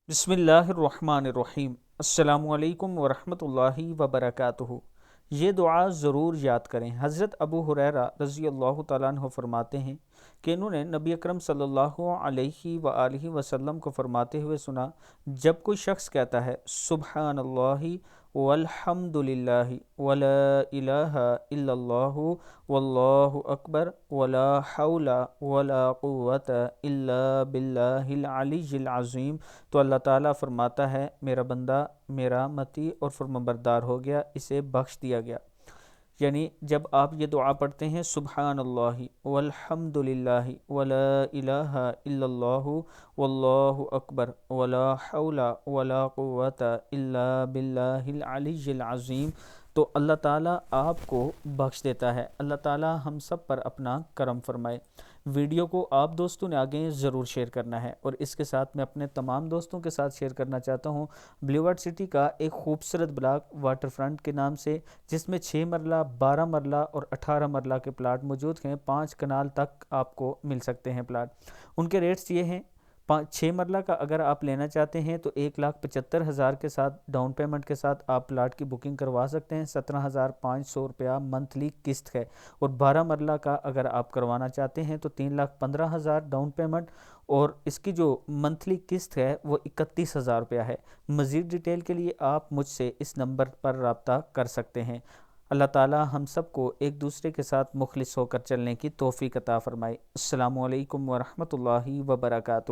बिस्मिल्लाहिर्रहमानिर्रहीम। अस्सलामु अलैकुम वरहमतुल्लाहि वबरकातुहू। ये दुआ ज़रूर याद करें। हज़रत अबू हुरैरा रज़ी अल्लाह तआला अन्हु फरमाते हैं कि इन्होंने नबी अकरम सल्लल्लाहु अलैहि वआलिहि वसल्लम को फरमाते हुए सुना, जब कोई शख्स कहता है सुब्हानल्लाहि वल्हम्दुलिल्लाहि वला इलाहा इल्लल्लाहु वल्लाहु अकबर वला हौला वला कुव्वता इल्ला बिल्लाहिल अलिय्यिल अज़ीम, तो अल्लाह ताला फरमाता है मेरा बंदा मेरा मती और फरमाबरदार हो गया, इसे बख्श दिया गया। यानी जब आप ये दुआ पढ़ते हैं सुब्हानल्लाहि वल्हम्दुलिल्लाहि वला इलाहा इल्लल्लाहु वल्लाहु अकबर वला हौला वला कुव्वता इल्ला बिल्लाहिल अलिय्यिल अज़ीम, तो अल्लाह ताला आपको बख्श देता है। अल्लाह ताला हम सब पर अपना करम फरमाए। वीडियो को आप दोस्तों ने आगे ज़रूर शेयर करना है और इसके साथ मैं अपने तमाम दोस्तों के साथ शेयर करना चाहता हूँ ब्लूवर्ड सिटी का एक खूबसूरत ब्लॉक वाटर फ्रंट के नाम से, जिसमें 6 मरला 12 मरला और 18 मरला के प्लाट मौजूद हैं। 5 कनाल तक आपको मिल सकते हैं प्लाट। उनके रेट्स ये हैं, 6 मरला का अगर आप लेना चाहते हैं तो 1,75,000 के साथ डाउन पेमेंट के साथ आप प्लाट की बुकिंग करवा सकते हैं। 17,500 रुपया मंथली किस्त है। और 12 मरला का अगर आप करवाना चाहते हैं तो 3,15,000 डाउन पेमेंट और इसकी जो मंथली किस्त है वो 31,000 रुपया है। मज़ीद डिटेल के लिए आप मुझसे इस नंबर पर रब्ता कर सकते हैं। अल्लाह ताला हम सबको एक दूसरे के साथ मुखलिस होकर चलने की तौफीक अता फ़रमाए। अस्सलामु अलैकुम वरहमतुल्लाहि वबरकातुहू।